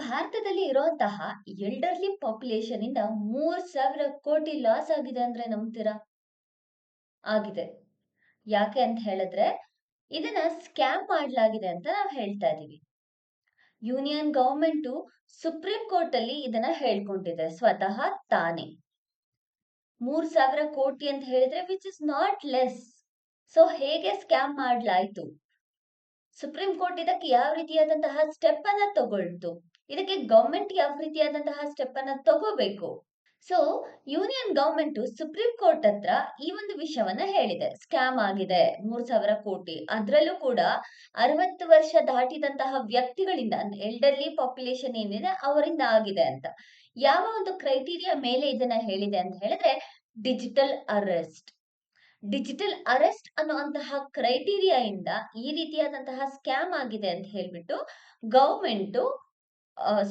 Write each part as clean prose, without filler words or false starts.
ಭಾರತದಲ್ಲಿ ಇರುವಂತಹ elderly population ಇಂದ 3,000 ಕೋಟಿ ಲಾಸ್ ಆಗಿದೆ ಅಂದ್ರೆ ನಂಬ್ತೀರಾ? ಆಗಿದೆ. ಯಾಕೆ ಅಂತ ಹೇಳಿದ್ರೆ ಇದನ್ನ ಸ್ಕ್ಯಾಮ್ ಮಾಡಲಾಗಿದೆ ಅಂತ ನಾವು ಹೇಳ್ತಾ ಇದೀವಿ. ಯೂನಿಯನ್ ಗವರ್ಮೆಂಟ್ ಸುಪ್ರೀಂ ಕೋರ್ಟ್ ಅಲ್ಲಿ ಇದನ್ನ ಹೇಳ್ಕೊಂಡಿದೆ ಸ್ವತಃ ತಾನೇ. 3,000 ಕೋಟಿ ಅಂತ ಹೇಳಿದ್ರೆ which is not less. So ಹೇಗೆ ಸ್ಕ್ಯಾಮ್ ಮಾಡಲಾಯ್ತು? ಸುಪ್ರೀಂ ಕೋರ್ಟ್ ಇದಕ್ಕೆ ಯಾವ ರೀತಿಯಾದಂತಹ ಸ್ಟೆಪ್ ಅನ್ನ ತಗೊಳ್ತು? ಇದಕ್ಕೆ ಗವರ್ಮೆಂಟ್ ಯಾವ ರೀತಿಯಾದಂತಹ ಸ್ಟೆಪ್ ಅನ್ನ ತಗೋಬೇಕು? So union government supreme court ಹತ್ರ ಈ ಒಂದು ವಿಷಯವನ್ನ ಹೇಳಿದೆ. ಸ್ಕ್ಯಾಮ್ ಆಗಿದೆ 3,000 ಕೋಟಿ. ಅದ್ರಲ್ಲೂ ಕೂಡ 60 ವರ್ಷ ದಾಟಿದಂತಹ ವ್ಯಕ್ತಿಗಳಿಂದ ಎಲ್ಡರ್ಲಿ ಪಾಪ್ಯುಲೇಷನ್ ಏನಿದೆ ಅವರಿಂದ ಆಗಿದೆ ಅಂತ. ಯಾವ ಒಂದು ಕ್ರೈಟೀರಿಯಾ ಮೇಲೆ ಇದನ್ನ ಹೇಳಿದೆ ಅಂತ ಹೇಳಿದ್ರೆ ಡಿಜಿಟಲ್ ಅರೆಸ್ಟ್. ಡಿಜಿಟಲ್ ಅರೆಸ್ಟ್ ಅನ್ನುವಂತಹ ಕ್ರೈಟೀರಿಯಾ ಇಂದ ಈ ರೀತಿಯಾದಂತಹ ಸ್ಕ್ಯಾಮ್ ಆಗಿದೆ ಅಂತ ಹೇಳ್ಬಿಟ್ಟು ಗವರ್ಮೆಂಟ್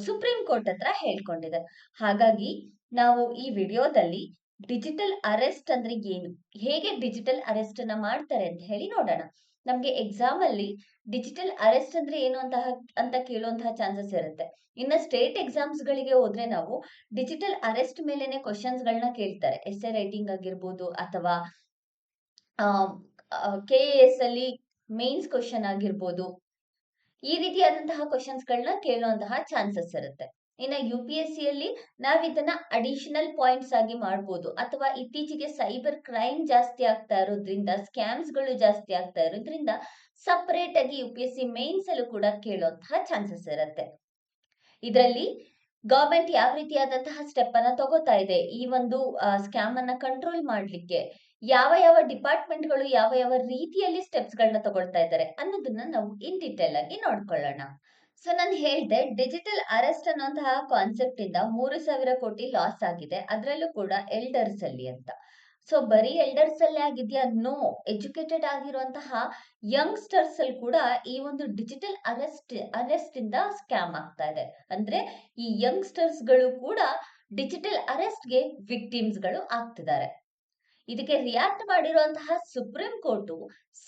ಸುಪ್ರೀಂ ಕೋರ್ಟ್ ಹತ್ರ ಹೇಳ್ಕೊಂಡಿದೆ. ಹಾಗಾಗಿ ನಾವು ಈ ವಿಡಿಯೋದಲ್ಲಿ ಡಿಜಿಟಲ್ ಅರೆಸ್ಟ್ ಅಂದ್ರೆ ಏನು, ಹೇಗೆ ಡಿಜಿಟಲ್ ಅರೆಸ್ಟ್ ಅನ್ನ ಮಾಡ್ತಾರೆ ಅಂತ ಹೇಳಿ ನೋಡೋಣ. ನಮ್ಗೆ ಎಕ್ಸಾಮ್ ಅಲ್ಲಿ ಡಿಜಿಟಲ್ ಅರೆಸ್ಟ್ ಅಂದ್ರೆ ಏನು ಅಂತ ಕೇಳುವಂತಹ ಚಾನ್ಸಸ್ ಇರುತ್ತೆ. ಇನ್ನ ಸ್ಟೇಟ್ ಎಕ್ಸಾಮ್ಸ್ ಗಳಿಗೆ ಹೋದ್ರೆ ನಾವು ಡಿಜಿಟಲ್ ಅರೆಸ್ಟ್ ಮೇಲೆನೆ ಕ್ವಶನ್ಸ್ ಗಳನ್ನ ಕೇಳ್ತಾರೆ. ಎಸ್ಸೆ ರೈಟಿಂಗ್ ಆಗಿರ್ಬೋದು ಅಥವಾ KAS ಅಲ್ಲಿ ಮೇನ್ಸ್ ಕ್ವಶನ್ ಆಗಿರ್ಬೋದು. ಈ ರೀತಿಯಾದಂತಹ ಕ್ವಶನ್ಸ್ ಗಳನ್ನ ಕೇಳುವಂತಹ ಚಾನ್ಸಸ್ ಇರುತ್ತೆ. ಇನ್ನ UPSC ಅಲ್ಲಿ ನಾವ್ ಇದನ್ನ ಅಡಿಷನಲ್ ಪಾಯಿಂಟ್ಸ್ ಆಗಿ ಮಾಡ್ಬೋದು, ಅಥವಾ ಇತ್ತೀಚೆಗೆ ಸೈಬರ್ ಕ್ರೈಮ್ ಜಾಸ್ತಿ ಆಗ್ತಾ ಇರೋದ್ರಿಂದ, ಸ್ಕ್ಯಾಮ್ಸ್ ಗಳು ಜಾಸ್ತಿ ಆಗ್ತಾ ಇರೋದ್ರಿಂದ ಸಪರೇಟ್ ಆಗಿ UPSC ಮೇನ್ಸ್ ಅಲ್ಲೂ ಕೂಡ ಕೇಳುವಂತಹ ಚಾನ್ಸಸ್ ಇರುತ್ತೆ. ಇದರಲ್ಲಿ ಗವರ್ಮೆಂಟ್ ಯಾವ ರೀತಿಯಾದಂತಹ ಸ್ಟೆಪ್ ಅನ್ನ ತಗೋತಾ ಇದೆ ಈ ಒಂದು ಸ್ಕ್ಯಾಮ್ ಅನ್ನ ಕಂಟ್ರೋಲ್ ಮಾಡ್ಲಿಕ್ಕೆ, ಯಾವ ಯಾವ ಡಿಪಾರ್ಟ್ಮೆಂಟ್ ಗಳು ಯಾವ ಯಾವ ರೀತಿಯಲ್ಲಿ ಸ್ಟೆಪ್ಸ್ ಗಳನ್ನ ತಗೊಳ್ತಾ ಇದ್ದಾರೆ ಅನ್ನೋದನ್ನ ನಾವು ಇನ್ ಡೀಟೇಲ್ ಆಗಿ ನೋಡ್ಕೊಳ್ಳೋಣ. ಸೊ ನಾನು ಹೇಳ್ದೆ ಡಿಜಿಟಲ್ ಅರೆಸ್ಟ್ ಅನ್ನುವಂತಹ ಕಾನ್ಸೆಪ್ಟ್ ಇಂದ 3,000 ಕೋಟಿ ಲಾಸ್ ಆಗಿದೆ, ಅದರಲ್ಲೂ ಕೂಡ ಎಲ್ಡರ್ಸ್ ಅಲ್ಲಿ ಅಂತ. ಸೊ ಬರೀ ಎಲ್ಡರ್ಸ್ ಅಲ್ಲೇ ಆಗಿದ್ಯಾ? ನೋ, ಎಜುಕೇಟೆಡ್ ಆಗಿರುವಂತಹ ಯಂಗ್ಸ್ಟರ್ಸ್ ಅಲ್ಲಿ ಕೂಡ ಈ ಒಂದು ಡಿಜಿಟಲ್ ಅರೆಸ್ಟ್ ಇಂದ ಸ್ಕ್ಯಾಮ್ ಆಗ್ತಾ ಇದೆ. ಅಂದ್ರೆ ಈ ಯಂಗ್ಸ್ಟರ್ಸ್ ಗಳು ಕೂಡ ಡಿಜಿಟಲ್ ಅರೆಸ್ಟ್ ಗೆ ವಿಕ್ಟಿಮ್ಸ್ ಗಳು ಆಗ್ತಿದ್ದಾರೆ. ಇದಕ್ಕೆ ರಿಯಾಕ್ಟ್ ಮಾಡಿರುವಂತಹ Supreme Court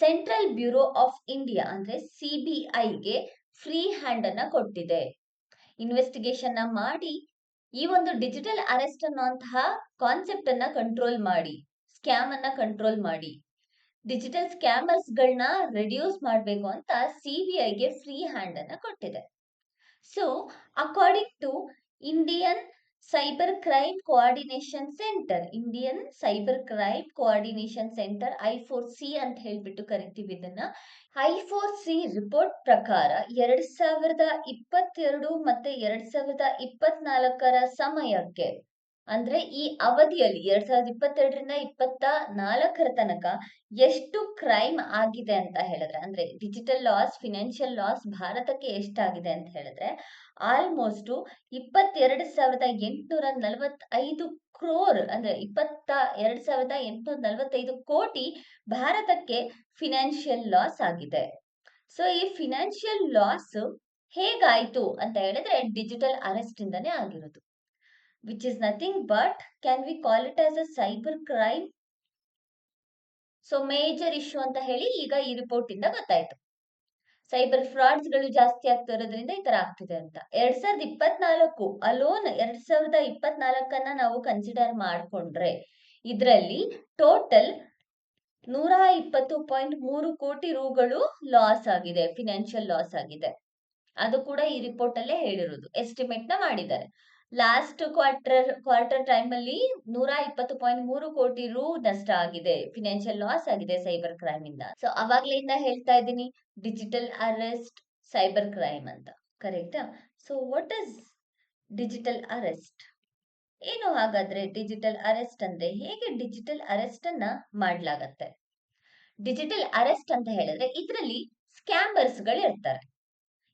Central Bureau of India ಅಂದ್ರೆ CBI ಗೆ ಫ್ರೀ ಹ್ಯಾಂಡ್ ಅನ್ನ ಕೊಟ್ಟಿದೆ. ಇನ್ವೆಸ್ಟಿಗೇಷನ್ ಮಾಡಿ ಈ ಒಂದು ಡಿಜಿಟಲ್ ಅರೆಸ್ಟ್ ಅನ್ನುವಂತಹ ಕಾನ್ಸೆಪ್ಟ್ ಅನ್ನ ಕಂಟ್ರೋಲ್ ಮಾಡಿ, ಸ್ಕ್ಯಾಮ್ ಅನ್ನ ಕಂಟ್ರೋಲ್ ಮಾಡಿ, ಡಿಜಿಟಲ್ ಸ್ಕ್ಯಾಮರ್ಸ್ ಗಳನ್ನ ರೆಡ್ಯೂಸ್ ಮಾಡಬೇಕು ಅಂತ CBI ಗೆ ಫ್ರೀ ಹ್ಯಾಂಡ್ ಅನ್ನ ಕೊಟ್ಟಿದೆ. So according to Indian cyber crime coordination centre, Indian cyber crime coordination centre I4C ಅಂತ ಹೇಳ್ಬಿಟ್ಟು ಕರಿತೀವಿ ಇದನ್ನ. I4C ರಿಪೋರ್ಟ್ ಪ್ರಕಾರ 2022 ಮತ್ತೆ 2024 ಸಮಯಕ್ಕೆ, ಅಂದ್ರೆ ಈ ಅವಧಿಯಲ್ಲಿ 2022ರಿಂದ 24 ತನಕ ಎಷ್ಟು ಕ್ರೈಮ್ ಆಗಿದೆ ಅಂತ ಹೇಳಿದ್ರೆ, ಅಂದ್ರೆ ಡಿಜಿಟಲ್ ಲಾಸ್, ಫಿನಾನ್ಷಿಯಲ್ ಲಾಸ್ ಭಾರತಕ್ಕೆ ಎಷ್ಟಾಗಿದೆ ಅಂತ ಹೇಳಿದ್ರೆ ಆಲ್ಮೋಸ್ಟ್ 22,845 ಕ್ರೋರ್, ಅಂದ್ರೆ 22,845 ಕೋಟಿ ಭಾರತಕ್ಕೆ ಫಿನಾನ್ಷಿಯಲ್ ಲಾಸ್ ಆಗಿದೆ. ಸೊ ಈ ಫಿನಾನ್ಷಿಯಲ್ ಲಾಸ್ ಹೇಗಾಯ್ತು ಅಂತ ಹೇಳಿದ್ರೆ ಡಿಜಿಟಲ್ ಅರೆಸ್ಟ್ ಇಂದಾನೇ ಆಗಿರೋದು. which is nothing but can we call it as a cyber crime? So major issue ಅಂತ ಹೇಳಿ ಈಗ ಈ ರಿಪೋರ್ಟ್ ಇಂದ ಗೊತ್ತಾಯ್ತು. ಸೈಬರ್ ಫ್ರಾಡ್ಸ್ ಗಳು ಜಾಸ್ತಿ ಆಗ್ತಾ ಇರೋದ್ರಿಂದ ಈ ತರ ಆಗ್ತಿದೆ ಅಂತ. 2024 ಅಲೋನ್, 2024 ನಾವು ಕನ್ಸಿಡರ್ ಮಾಡ್ಕೊಂಡ್ರೆ ಇದರಲ್ಲಿ ಟೋಟಲ್ 120.3 ಕೋಟಿ ರೂಗಳು ಲಾಸ್ ಆಗಿದೆ, ಫಿನಾನ್ಷಿಯಲ್ ಲಾಸ್ ಆಗಿದೆ. ಅದು ಕೂಡ ಈ ರಿಪೋರ್ಟ್ ಅಲ್ಲೇ ಹೇಳಿರೋದು, ಎಸ್ಟಿಮೇಟ್ ನ ಮಾಡಿದ್ದಾರೆ. ಲಾಸ್ಟ್ ಕ್ವಾರ್ಟರ್ ಟೈಮ್ ಅಲ್ಲಿ 120.3 ಕೋಟಿ ರೂ ನಷ್ಟ ಆಗಿದೆ, ಫಿನಾನ್ಷಿಯಲ್ ಲಾಸ್ ಆಗಿದೆ ಸೈಬರ್ ಕ್ರೈಮ್ ಇಂದ. ಸೊ ಅವಾಗ್ಲಿಂದ ಹೇಳ್ತಾ ಇದ್ದೀನಿ ಡಿಜಿಟಲ್ ಅರೆಸ್ಟ್, ಸೈಬರ್ ಕ್ರೈಮ್ ಅಂತ, ಕರೆಕ್ಟಾ? So what is digital arrest? ಏನು ಹಾಗಾದ್ರೆ ಡಿಜಿಟಲ್ ಅರೆಸ್ಟ್ ಅಂದ್ರೆ? ಹೇಗೆ ಡಿಜಿಟಲ್ ಅರೆಸ್ಟ್ ಅನ್ನ ಮಾಡ್ಲಾಗತ್ತೆ? ಡಿಜಿಟಲ್ ಅರೆಸ್ಟ್ ಅಂತ ಹೇಳಿದ್ರೆ ಇದರಲ್ಲಿ ಸ್ಕ್ಯಾಮರ್ಸ್ ಗಳು ಇರ್ತಾರೆ.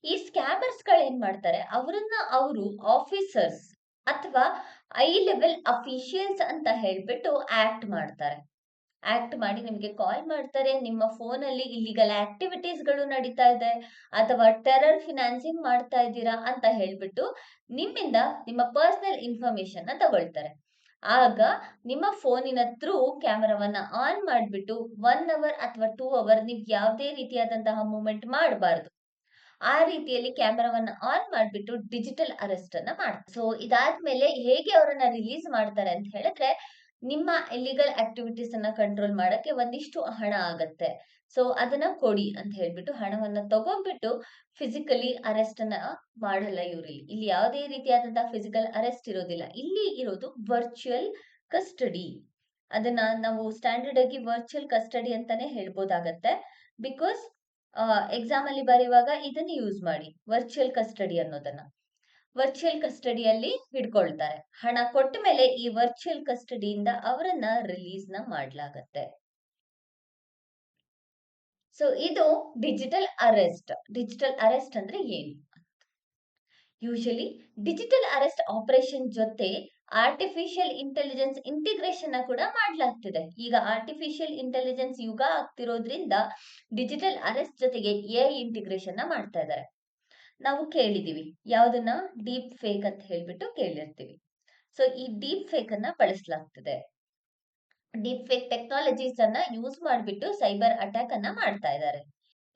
ಈ ಸ್ಕ್ಯಾಮರ್ಸ್ ಗಳು ಏನ್ ಮಾಡ್ತಾರೆ, ಅವರು ಆಫೀಸರ್ಸ್ ಅಥವಾ ಐ ಲೆವೆಲ್ ಅಫಿಷಿಯಲ್ಸ್ ಅಂತ ಹೇಳ್ಬಿಟ್ಟು ಆಕ್ಟ್ ಮಾಡ್ತಾರೆ. ಆಕ್ಟ್ ಮಾಡಿ ನಿಮ್ಗೆ ಕಾಲ್ ಮಾಡ್ತಾರೆ, ನಿಮ್ಮ ಫೋನ್ ಅಲ್ಲಿ ಇಲ್ಲಿಗಲ್ ಆಕ್ಟಿವಿಟೀಸ್ ಗಳು ನಡೀತಾ ಇದೆ ಅಥವಾ ಟೆರರ್ ಫಿನಾನ್ಸಿಂಗ್ ಮಾಡ್ತಾ ಇದ್ದೀರಾ ಅಂತ ಹೇಳ್ಬಿಟ್ಟು ನಿಮ್ಮಿಂದ ನಿಮ್ಮ ಪರ್ಸನಲ್ ಇನ್ಫಾರ್ಮೇಶನ್ ನ ತಗೊಳ್ತಾರೆ. ಆಗ ನಿಮ್ಮ ಫೋನಿನ ಥ್ರೂ ಕ್ಯಾಮೆರಾವನ್ನ ಆನ್ ಮಾಡ್ಬಿಟ್ಟು 1 ಅವರ್ ಅಥವಾ 2 ಅವರ್ ನೀವು ಯಾವುದೇ ರೀತಿಯಾದಂತಹ ಮೂವ್ಮೆಂಟ್ ಮಾಡಬಾರ್ದು. ಆ ರೀತಿಯಲ್ಲಿ ಕ್ಯಾಮೆರಾವನ್ನ ಆನ್ ಮಾಡ್ಬಿಟ್ಟು ಡಿಜಿಟಲ್ ಅರೆಸ್ಟ್ ಅನ್ನ ಮಾಡ್ತಾರೆ. ಸೊ ಇದಾದ್ಮೇಲೆ ಹೇಗೆ ಅವರನ್ನ ರಿಲೀಸ್ ಮಾಡ್ತಾರೆ ಅಂತ ಹೇಳಿದ್ರೆ, ನಿಮ್ಮ ಇಲ್ಲಿಗಲ್ ಆಕ್ಟಿವಿಟೀಸ್ ಅನ್ನ ಕಂಟ್ರೋಲ್ ಮಾಡಕ್ಕೆ ಒಂದಿಷ್ಟು ಹಣ ಆಗತ್ತೆ, ಸೊ ಅದನ್ನ ಕೊಡಿ ಅಂತ ಹೇಳ್ಬಿಟ್ಟು ಹಣವನ್ನ ತಗೊಂಡ್ಬಿಟ್ಟು ಫಿಸಿಕಲಿ ಅರೆಸ್ಟ್ ಅನ್ನ ಮಾಡಲ್ಲ ಇವ್ರಲ್ಲಿ. ಇಲ್ಲಿ ಯಾವುದೇ ರೀತಿಯಾದಂತಹ ಫಿಸಿಕಲ್ ಅರೆಸ್ಟ್ ಇರೋದಿಲ್ಲ. ಇಲ್ಲಿ ಇರೋದು ವರ್ಚುವಲ್ ಕಸ್ಟಡಿ. ಅದನ್ನ ನಾವು ಸ್ಟ್ಯಾಂಡರ್ಡ್ ಆಗಿ ವರ್ಚುವಲ್ ಕಸ್ಟಡಿ ಅಂತಾನೆ ಹೇಳ್ಬೋದಾಗತ್ತೆ. ಬಿಕಾಸ್ ಎಕ್ಸಾಮ್ ಅಲ್ಲಿ ಬರೆಯುವಾಗ ಇದನ್ನ ಯೂಸ್ ಮಾಡಿ, ವರ್ಚುವಲ್ ಕಸ್ಟಡಿ ಅನ್ನೋದನ್ನ. ವರ್ಚುವಲ್ ಕಸ್ಟಡಿಯಲ್ಲಿ ಹಿಡ್ಕೊಳ್ತಾರೆ. ಹಣ ಕೊಟ್ಟ ಮೇಲೆ ಈ ವರ್ಚುವಲ್ ಕಸ್ಟಡಿಯಿಂದ ಅವರನ್ನ ರಿಲೀಸ್ ನ ಮಾಡ್ಲಾಗತ್ತೆ. ಸೊ ಇದು ಡಿಜಿಟಲ್ ಅರೆಸ್ಟ್. ಡಿಜಿಟಲ್ ಅರೆಸ್ಟ್ ಅಂದ್ರೆ ಏನು? ಯೂಶಲಿ ಡಿಜಿಟಲ್ ಅರೆಸ್ಟ್ ಆಪರೇಷನ್ ಜೊತೆ ಆರ್ಟಿಫಿಷಿಯಲ್ ಇಂಟೆಲಿಜೆನ್ಸ್ ಇಂಟಿಗ್ರೇಷನ್ ಕೂಡ ಮಾಡ್ಲಾಗ್ತಿದೆ. ಈಗ ಆರ್ಟಿಫಿಷಿಯಲ್ ಇಂಟೆಲಿಜೆನ್ಸ್ ಯುಗ ಆಗ್ತಿರೋದ್ರಿಂದ ಡಿಜಿಟಲ್ ಅರೆಸ್ಟ್ ಜೊತೆಗೆ ಎಐ ಇಂಟಿಗ್ರೇಷನ್ ಮಾಡ್ತಾ ಇದ್ದಾರೆ. ನಾವು ಕೇಳಿದೀವಿ ಯಾವ್ದನ್ನ, ಡೀಪ್ ಫೇಕ್ ಅಂತ ಹೇಳ್ಬಿಟ್ಟು ಕೇಳಿರ್ತೀವಿ. ಸೊ ಈ ಡೀಪ್ ಫೇಕ್ ಅನ್ನ ಬಳಸಲಾಗ್ತಿದೆ. ಡೀಪ್ ಫೇಕ್ ಟೆಕ್ನಾಲಜೀಸ್ ಅನ್ನ ಯೂಸ್ ಮಾಡಿಬಿಟ್ಟು ಸೈಬರ್ ಅಟ್ಯಾಕ್ ಅನ್ನ ಮಾಡ್ತಾ ಇದ್ದಾರೆ.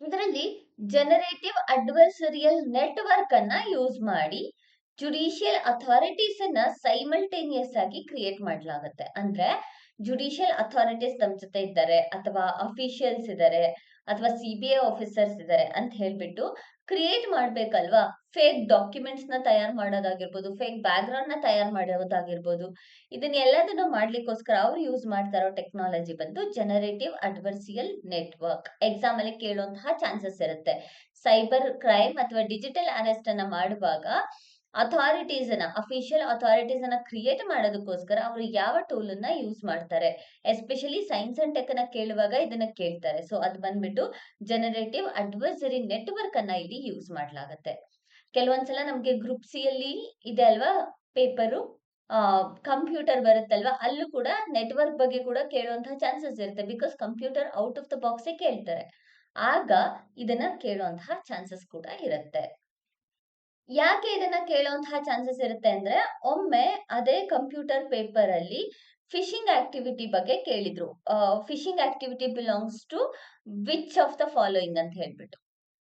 ಇದರಲ್ಲಿ ಜನರೇಟಿವ್ ಅಡ್ವರ್ಸರಿಯಲ್ ನೆಟ್ವರ್ಕ್ ಅನ್ನ ಯೂಸ್ ಮಾಡಿ ಜುಡಿಷಿಯಲ್ ಅಥಾರಿಟೀಸ್ ಅನ್ನ ಸೈಮಲ್ಟೇನಿಯಸ್ ಆಗಿ ಕ್ರಿಯೇಟ್ ಮಾಡ್ಲಾಗತ್ತೆ. ಅಂದ್ರೆ ಜುಡಿಷಿಯಲ್ ಅಥಾರಿಟೀಸ್ ನಮ್ ಜೊತೆ ಇದ್ದಾರೆ, ಅಥವಾ ಅಫಿಷಿಯಲ್ಸ್ ಇದ್ದಾರೆ, ಅಥವಾ CBI ಆಫೀಸರ್ಸ್ ಇದ್ದಾರೆ ಅಂತ ಹೇಳ್ಬಿಟ್ಟು ಕ್ರಿಯೇಟ್ ಮಾಡ್ಬೇಕಲ್ವಾ. ಫೇಕ್ ಡಾಕ್ಯುಮೆಂಟ್ಸ್ ನ ತಯಾರು ಮಾಡೋದಾಗಿರ್ಬೋದು, ಫೇಕ್ ಬ್ಯಾಕ್ ಗ್ರೌಂಡ್ ನ ತಯಾರು ಮಾಡೋದಾಗಿರ್ಬೋದು, ಇದನ್ನೆಲ್ಲದನ್ನು ಮಾಡ್ಲಿಕ್ಕೋಸ್ಕರ ಅವ್ರು ಯೂಸ್ ಮಾಡ್ತಾ ಇರೋ ಟೆಕ್ನಾಲಜಿ ಬಂದು ಜನರೇಟಿವ್ ಅಡ್ವರ್ಸಿಯಲ್ ನೆಟ್ವರ್ಕ್. ಎಕ್ಸಾಮ್ ಅಲ್ಲಿ ಕೇಳುವಂತಹ ಚಾನ್ಸಸ್ ಇರುತ್ತೆ. ಸೈಬರ್ ಕ್ರೈಮ್ ಅಥವಾ ಡಿಜಿಟಲ್ ಅರೆಸ್ಟ್ ಅನ್ನ ಮಾಡುವಾಗ ಅಥಾರಿಟೀಸ್ ಅನ್ನ, ಅಫಿಷಿಯಲ್ ಅಥಾರಿಟೀಸ್ ಅನ್ನ ಕ್ರಿಯೇಟ್ ಮಾಡೋದಕ್ಕೋಸ್ಕರ ಅವರು ಯಾವ ಟೂಲ್ ಅನ್ನ ಯೂಸ್ ಮಾಡ್ತಾರೆ, ಎಸ್ಪೆಷಲಿ ಸೈನ್ಸ್ ಅಂಡ್ ಟೆಕ್ ಅನ್ನ ಕೇಳುವಾಗ ಇದನ್ನ ಕೇಳ್ತಾರೆ. ಸೊ ಅದು ಬಂದ್ಬಿಟ್ಟು ಜನರೇಟಿವ್ ಅಡ್ವರ್ಸರಿ ನೆಟ್ವರ್ಕ್ ಅನ್ನ ಇಲ್ಲಿ ಯೂಸ್ ಮಾಡ್ಲಾಗತ್ತೆ. ಕೆಲವೊಂದ್ಸಲ ನಮ್ಗೆ ಗ್ರೂಪ್ ಸಿ ಅಲ್ಲಿ ಇದೆ ಅಲ್ವಾ ಪೇಪರು, ಕಂಪ್ಯೂಟರ್ ಬರುತ್ತಲ್ವಾ, ಅಲ್ಲೂ ಕೂಡ ನೆಟ್ವರ್ಕ್ ಬಗ್ಗೆ ಕೂಡ ಕೇಳುವಂತಹ ಚಾನ್ಸಸ್ ಇರುತ್ತೆ. Because computer out of the box ಕೇಳ್ತಾರೆ, ಆಗ ಇದನ್ನ ಕೇಳುವಂತಹ ಚಾನ್ಸಸ್ ಕೂಡ ಇರುತ್ತೆ. ಯಾಕೆ ಇದನ್ನ ಕೇಳುವಂತಹ ಚಾನ್ಸಸ್ ಇರುತ್ತೆ ಅಂದ್ರೆ, ಒಮ್ಮೆ ಅದೇ ಕಂಪ್ಯೂಟರ್ ಪೇಪರ್ ಅಲ್ಲಿ ಫಿಶಿಂಗ್ ಆಕ್ಟಿವಿಟಿ ಬಗ್ಗೆ ಕೇಳಿದ್ರು. Phishing activity belongs to which of the following ಅಂತ ಹೇಳ್ಬಿಟ್ಟು.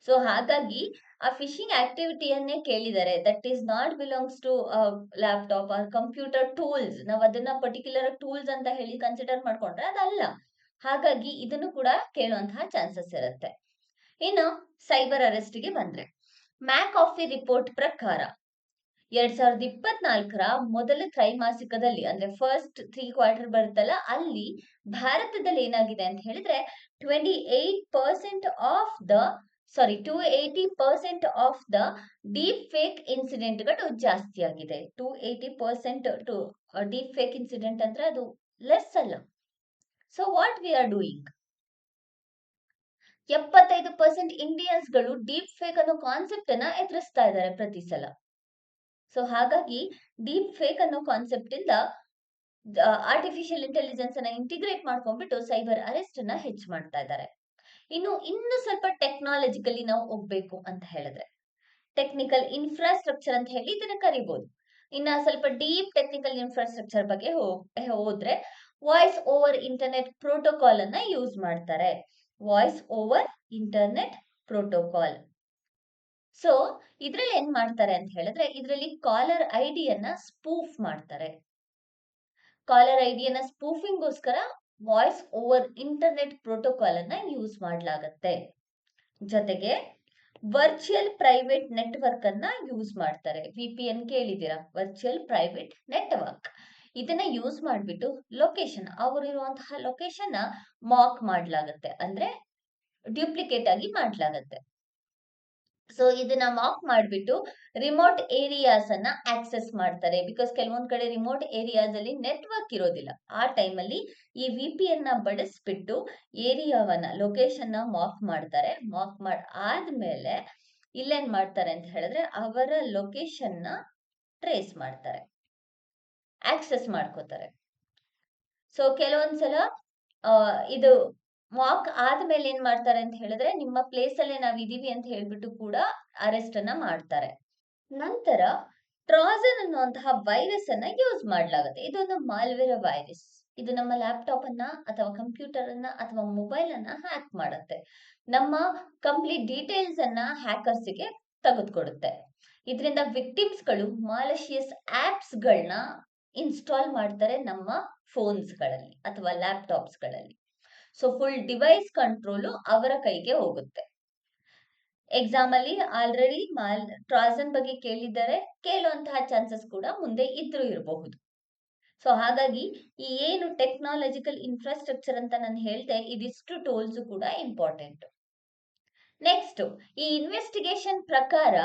ಸೊ ಹಾಗಾಗಿ ಆ ಫಿಶಿಂಗ್ ಆಕ್ಟಿವಿಟಿಯನ್ನೇ ಕೇಳಿದ್ದಾರೆ. That is not belongs to laptop or computer tools. ನಾವು ಅದನ್ನ ಪರ್ಟಿಕ್ಯುಲರ್ ಟೂಲ್ಸ್ ಅಂತ ಹೇಳಿ ಕನ್ಸಿಡರ್ ಮಾಡ್ಕೊಂಡ್ರೆ ಅದಲ್ಲ. ಹಾಗಾಗಿ ಇದನ್ನು ಕೂಡ ಕೇಳುವಂತಹ ಚಾನ್ಸಸ್ ಇರುತ್ತೆ. ಇನ್ನು ಸೈಬರ್ ಅರೆಸ್ಟ್ ಗೆ ಬಂದ್ರೆ, ಮ್ಯಾಕಾಫಿ ರಿಪೋರ್ಟ್ ಪ್ರಕಾರ 2024ರ ಮೊದಲ ತ್ರೈಮಾಸಿಕದಲ್ಲಿ, ಅಂದ್ರೆ ಫಸ್ಟ್ 3 ಕ್ವಾರ್ಟರ್ ಬರುತ್ತಲ್ಲ, ಅಲ್ಲಿ ಭಾರತದಲ್ಲಿ ಏನಾಗಿದೆ ಅಂತ ಹೇಳಿದ್ರೆ 28% of the 280% of the deep fake ಇನ್ಸಿಡೆಂಟ್ಗಳು ಜಾಸ್ತಿ ಆಗಿದೆ. 280% ಟು ಡೀಪ್ ಫೇಕ್ ಇನ್ಸಿಡೆಂಟ್ ಅಂದ್ರೆ ಅದು ಲೆಸ್ ಅಲ್ಲ. So what we are doing? 75% ಇಂಡಿಯನ್ಸ್ಗಳು ಡೀಪ್ ಫೇಕ್ ಅನ್ನೋ ಕಾನ್ಸೆಪ್ಟ್ ಅನ್ನ ಎದುರಿಸ್ತಾ ಇದ್ದಾರೆ ಪ್ರತಿ ಸಲ. ಸೊ ಹಾಗಾಗಿ ಡೀಪ್ ಫೇಕ್ ಅನ್ನೋ ಕಾನ್ಸೆಪ್ಟ್ ಇಂದ ಆರ್ಟಿಫಿಷಿಯಲ್ ಇಂಟೆಲಿಜೆನ್ಸ್ ಅನ್ನ ಇಂಟಿಗ್ರೇಟ್ ಮಾಡ್ಕೊಂಡ್ಬಿಟ್ಟು ಸೈಬರ್ ಅರೆಸ್ಟ್ ಅನ್ನ ಹೆಚ್ಚು ಮಾಡ್ತಾ ಇದ್ದಾರೆ. ಇನ್ನು ಸ್ವಲ್ಪ ಟೆಕ್ನಾಲಜಿಕಲಿ ನಾವು ಹೋಗ್ಬೇಕು ಅಂತ ಹೇಳಿದ್ರೆ, ಟೆಕ್ನಿಕಲ್ ಇನ್ಫ್ರಾಸ್ಟ್ರಕ್ಚರ್ ಅಂತ ಹೇಳಿ ಇದನ್ನ ಕರಿಬಹುದು. ಇನ್ನ ಸ್ವಲ್ಪ ಡೀಪ್ ಟೆಕ್ನಿಕಲ್ ಇನ್ಫ್ರಾಸ್ಟ್ರಕ್ಚರ್ ಬಗ್ಗೆ ಹೋದ್ರೆ, ವಾಯ್ಸ್ ಓವರ್ ಇಂಟರ್ನೆಟ್ ಪ್ರೋಟೋಕಾಲ್ ಅನ್ನ ಯೂಸ್ ಮಾಡ್ತಾರೆ. Voice over internet protocol. So ಇದ್ರಲ್ಲಿ ಏನ್ ಮಾಡ್ತಾರೆ ಅಂತ ಹೇಳಿದ್ರೆ, ಇದರಲ್ಲಿ ಕಾಲರ್ ಐಡಿಯನ್ನ ಸ್ಪೂಫ್ ಮಾಡ್ತಾರೆ. ಕಾಲರ್ ಐಡಿಯನ್ನ ಸ್ಪೂಫಿಂಗ್ಗೋಸ್ಕರ ವಾಯ್ಸ್ ಓವರ್ ಇಂಟರ್ನೆಟ್ ಪ್ರೋಟೋಕಾಲ್ ಅನ್ನ ಯೂಸ್ ಮಾಡ್ಲಾಗತ್ತೆ. ಜೊತೆಗೆ ವರ್ಚುವಲ್ ಪ್ರೈವೇಟ್ ನೆಟ್ವರ್ಕ್ ಅನ್ನ ಯೂಸ್ ಮಾಡ್ತಾರೆ. VPN ಕೇಳಿದಿರಾ? Virtual private network. ಇದನ್ನ ಯೂಸ್ ಮಾಡ್ಬಿಟ್ಟು ಲೊಕೇಶನ್, ಅವರು ಇರುವಂತಹ ಲೊಕೇಶನ್ ಮಾಕ್ ಮಾಡ್ಲಾಗತ್ತೆ, ಅಂದ್ರೆ ಡ್ಯೂಪ್ಲಿಕೇಟ್ ಆಗಿ ಮಾಡ್ಲಾಗತ್ತೆ. ಸೊ ಇದನ್ನ ಮಾಕ್ ಮಾಡ್ಬಿಟ್ಟು ರಿಮೋಟ್ ಏರಿಯಾಸ್ ಅನ್ನ ಆಕ್ಸೆಸ್ ಮಾಡ್ತಾರೆ. ಬಿಕಾಸ್ ಕೆಲವೊಂದ್ ಕಡೆ ರಿಮೋಟ್ ಏರಿಯಾಸ್ ಅಲ್ಲಿ ನೆಟ್ವರ್ಕ್ ಇರೋದಿಲ್ಲ. ಆ ಟೈಮ್ ಅಲ್ಲಿ ಈ VPN ನ ಬಳಸ್ಬಿಟ್ಟು ಏರಿಯಾವನ್ನ, ಲೊಕೇಶನ್ ನ ಮಾಕ್ ಮಾಡ್ತಾರೆ. ಮಾಕ್ ಆದ್ಮೇಲೆ ಇಲ್ಲೇನ್ ಮಾಡ್ತಾರೆ ಅಂತ ಹೇಳಿದ್ರೆ, ಅವರ ಲೊಕೇಶನ್ ನ ಟ್ರೇಸ್ ಮಾಡ್ತಾರೆ, ಆಕ್ಸೆಸ್ ಮಾಡ್ಕೋತಾರೆ. ಸೊ ಕೆಲವೊಂದ್ಸಲ ಇದು ಮಾಕ್ ಆದ್ಮೇಲೆ ಏನ್ ಮಾಡ್ತಾರೆ ಅಂತ ಹೇಳಿದ್ರೆ, ನಿಮ್ಮ ಪ್ಲೇಸ್ ಅಲ್ಲೇ ನಾವ್ ಇದೀವಿ ಅಂತ ಹೇಳ್ಬಿಟ್ಟು ಕೂಡ ಅರೆಸ್ಟ್ ಅನ್ನ ಮಾಡ್ತಾರೆ. ನಂತರ ಟ್ರಾಜನ್ ಅನ್ನುವಂತಹ ವೈರಸ್ ಅನ್ನ ಯೂಸ್ ಮಾಡ್ಲಾಗತ್ತೆ. ಇದೊಂದು ಮಾಲ್ವೇರ್ ವೈರಸ್. ಇದು ನಮ್ಮ ಲ್ಯಾಪ್ಟಾಪ್ ಅನ್ನ ಅಥವಾ ಕಂಪ್ಯೂಟರ್ ಅನ್ನ ಅಥವಾ ಮೊಬೈಲ್ ಅನ್ನ ಹ್ಯಾಕ್ ಮಾಡುತ್ತೆ. ನಮ್ಮ ಕಂಪ್ಲೀಟ್ ಡೀಟೇಲ್ಸ್ ಅನ್ನ ಹ್ಯಾಕರ್ಸ್ಗೆ ತೆಗೆದುಕೊಡುತ್ತೆ. ಇದರಿಂದ ವಿಕ್ಟಿಮ್ಸ್ಗಳು ಮಾಲಿಷಿಯಸ್ ಆಪ್ಸ್ಗಳನ್ನ ಇನ್ಸ್ಟಾಲ್ ಮಾಡ್ತಾರೆ ನಮ್ಮ ಫೋನ್ಸ್ಗಳಲ್ಲಿ ಅಥವಾ ಲ್ಯಾಪ್ಟಾಪ್ಸ್ಗಳಲ್ಲಿ. ಸೊ ಫುಲ್ ಡಿವೈಸ್ ಕಂಟ್ರೋಲು ಅವರ ಕೈಗೆ ಹೋಗುತ್ತೆ. ಎಕ್ಸಾಮ್ ಅಲ್ಲಿ ಆಲ್ರೆಡಿ ಟ್ರಾಜನ್ ಬಗ್ಗೆ ಕೇಳಿದ್ದಾರೆ, ಕೇಳುವಂತಹ ಚಾನ್ಸಸ್ ಕೂಡ ಮುಂದೆ ಇದ್ರೂ ಇರಬಹುದು. ಸೊ ಹಾಗಾಗಿ ಈ ಏನು ಟೆಕ್ನಾಲಜಿಕಲ್ ಇನ್ಫ್ರಾಸ್ಟ್ರಕ್ಚರ್ ಅಂತ ನಾನು ಹೇಳ್ದೆ, ಇದಿಷ್ಟು ಟೂಲ್ಸ್ ಕೂಡ ಇಂಪಾರ್ಟೆಂಟ್. ನೆಕ್ಸ್ಟ್, ಈ ಇನ್ವೆಸ್ಟಿಗೇಷನ್ ಪ್ರಕಾರ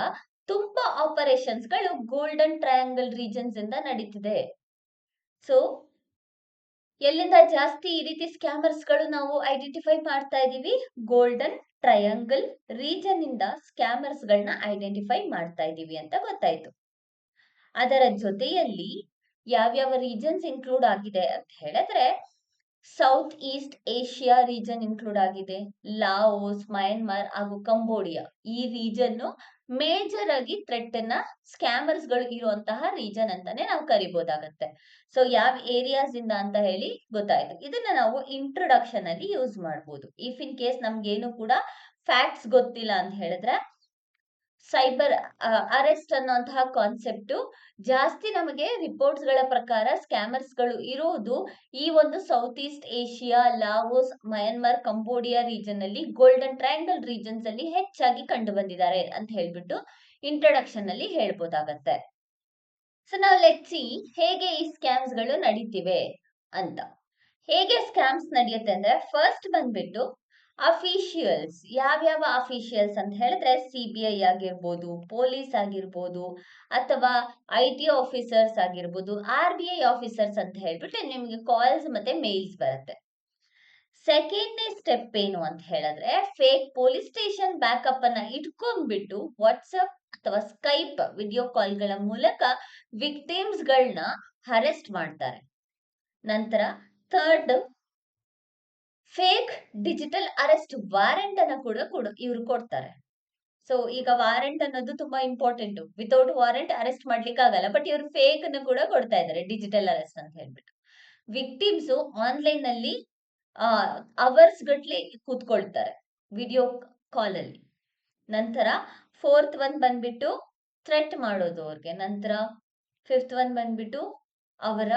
ತುಂಬಾ ಆಪರೇಷನ್ಸ್ ಗಳು ಗೋಲ್ಡನ್ ಟ್ರಯಾಂಗಲ್ ರೀಜನ್ಸ್ ಇಂದ ನಡೀತಿದೆ. ಸೊ ಎಲ್ಲಿಂದ ಜಾಸ್ತಿ ಈ ರೀತಿ ಸ್ಕ್ಯಾಮರ್ಸ್ ಗಳು ನಾವು ಐಡೆಂಟಿಫೈ ಮಾಡ್ತಾ ಇದೀವಿ? ಗೋಲ್ಡನ್ ಟ್ರಯಾಂಗಲ್ ರೀಜನ್ ಇಂದ ಸ್ಕ್ಯಾಮರ್ಸ್ ಗಳನ್ನ ಐಡೆಂಟಿಫೈ ಮಾಡ್ತಾ ಇದೀವಿ ಅಂತ ಗೊತ್ತಾಯ್ತು. ಅದರ ಜೊತೆಯಲ್ಲಿ ಯಾವ್ಯಾವ ರೀಜನ್ಸ್ ಇನ್ಕ್ಲೂಡ್ ಆಗಿದೆ ಅಂತ ಹೇಳಿದ್ರೆ, south East Asia region include ಆಗಿದೆ, ಲಾವೋಸ್, ಮಯನ್ಮಾರ್ ಹಾಗೂ ಕಂಬೋಡಿಯಾ. ಈ ರೀಜನ್ ಮೇಜರ್ ಆಗಿ ಥ್ರೆಟ್ ಅನ್ನ ಸ್ಕ್ಯಾಮರ್ಸ್ ಗಳು ಇರುವಂತಹ ರೀಜನ್ ಅಂತಾನೆ ನಾವು ಕರಿಬಹುದಾಗತ್ತೆ. ಸೊ ಯಾವ ಏರಿಯಾಸ್ ಇಂದ ಅಂತ ಹೇಳಿ ಗೊತ್ತಾಯ್ತು. ಇದನ್ನ ನಾವು ಇಂಟ್ರೊಡಕ್ಷನ್ ಅಲ್ಲಿ ಯೂಸ್ ಮಾಡಬಹುದು. ಇಫ್ ಇನ್ ಕೇಸ್ ನಮ್ಗೇನು ಕೂಡ ಫ್ಯಾಕ್ಟ್ಸ್ ಗೊತ್ತಿಲ್ಲ ಅಂತ ಹೇಳಿದ್ರೆ, ಸೈಬರ್ ಅರೆಸ್ಟ್ ಅನ್ನುವಂತಹ ಕಾನ್ಸೆಪ್ಟ್ ಜಾಸ್ತಿ ನಮಗೆ ರಿಪೋರ್ಟ್ಸ್ ಗಳ ಪ್ರಕಾರ ಸ್ಕ್ಯಾಮರ್ಸ್ ಗಳು ಇರುವುದು ಈ ಒಂದು south East Asia, Laos, Myanmar, Cambodia region ಅಲ್ಲಿ, ಗೋಲ್ಡನ್ ಟ್ರಯಾಂಗಲ್ ರೀಜನ್ಸ್ ಅಲ್ಲಿ ಹೆಚ್ಚಾಗಿ ಕಂಡು ಬಂದಿದ್ದಾರೆ ಅಂತ ಹೇಳ್ಬಿಟ್ಟು ಇಂಟ್ರೊಡಕ್ಷನ್ ಅಲ್ಲಿ ಹೇಳ್ಬೋದಾಗತ್ತೆ. ಸೊ ನಾವು ಲೆಟ್ಸ್ ಸಿ ಹೇಗೆ ಈ ಸ್ಕ್ಯಾಮ್ಸ್ ಗಳು ನಡೀತಿವೆ ಅಂತ. ಹೇಗೆ ಸ್ಕ್ಯಾಮ್ಸ್ ನಡೆಯುತ್ತೆ ಅಂದ್ರೆ, ಫಸ್ಟ್ ಬಂದ್ಬಿಟ್ಟು ಅಫಿಷಿಯಲ್ಸ್. ಯಾವ್ಯಾವ ಅಫಿಷಿಯಲ್ಸ್ ಅಂತ ಹೇಳಿದ್ರೆ, CBI ಆಗಿರ್ಬೋದು, ಪೊಲೀಸ್ ಆಗಿರ್ಬೋದು, ಅಥವಾ IT ಆಫೀಸರ್ಸ್ ಆಗಿರ್ಬೋದು, RBI ಆಫೀಸರ್ಸ್ ಅಂತ ಹೇಳ್ಬಿಟ್ಟು ನಿಮ್ಗೆ ಕಾಲ್ಸ್ ಮತ್ತೆ ಮೇಲ್ಸ್ ಬರುತ್ತೆ. ಸೆಕೆಂಡ್ನೇ ಸ್ಟೆಪ್ ಏನು ಅಂತ ಹೇಳಿದ್ರೆ, ಫೇಕ್ ಪೊಲೀಸ್ ಸ್ಟೇಷನ್ ಬ್ಯಾಕಪ್ ಅನ್ನ ಇಟ್ಕೊಂಡ್ಬಿಟ್ಟು ವಾಟ್ಸಪ್ ಅಥವಾ ಸ್ಕೈಪ್ ವಿಡಿಯೋ ಕಾಲ್ಗಳ ಮೂಲಕ ವಿಕ್ಟಿಮ್ಸ್ ಗಳನ್ನ ಅರೆಸ್ಟ್ ಮಾಡ್ತಾರೆ. ನಂತರ third, fake digital arrest warrant ಅನ್ನ ಕೂಡ ಇವ್ರು ಕೊಡ್ತಾರೆ. ಸೊ ಈಗ ವಾರೆಂಟ್ ಅನ್ನೋದು ತುಂಬಾ ಇಂಪಾರ್ಟೆಂಟ್. ವಿತೌಟ್ ವಾರೆಂಟ್ ಅರೆಸ್ಟ್ ಮಾಡ್ಲಿಕ್ಕೆ ಆಗಲ್ಲ, ಬಟ್ ಇವ್ರು ಫೇಕ್ ಅನ್ನು ಕೂಡ ಕೊಡ್ತಾ ಇದ್ದಾರೆ, ಡಿಜಿಟಲ್ ಅರೆಸ್ಟ್ ಅಂತ ಹೇಳ್ಬಿಟ್ಟು. ವಿಕ್ಟಿಮ್ಸ್ ಆನ್ಲೈನ್ ಅಲ್ಲಿ ಅವರ್ಸ್ ಗಟ್ಲೆ ಕೂತ್ಕೊಳ್ತಾರೆ ವಿಡಿಯೋ ಕಾಲ್ ಅಲ್ಲಿ. ನಂತರ ಫೋರ್ತ್ ಒನ್ ಬಂದ್ಬಿಟ್ಟು ಥ್ರೆಟ್ ಮಾಡೋದು ಅವ್ರಿಗೆ. ನಂತರ ಫಿಫ್ತ್ ಒನ್ ಬಂದ್ಬಿಟ್ಟು ಅವರ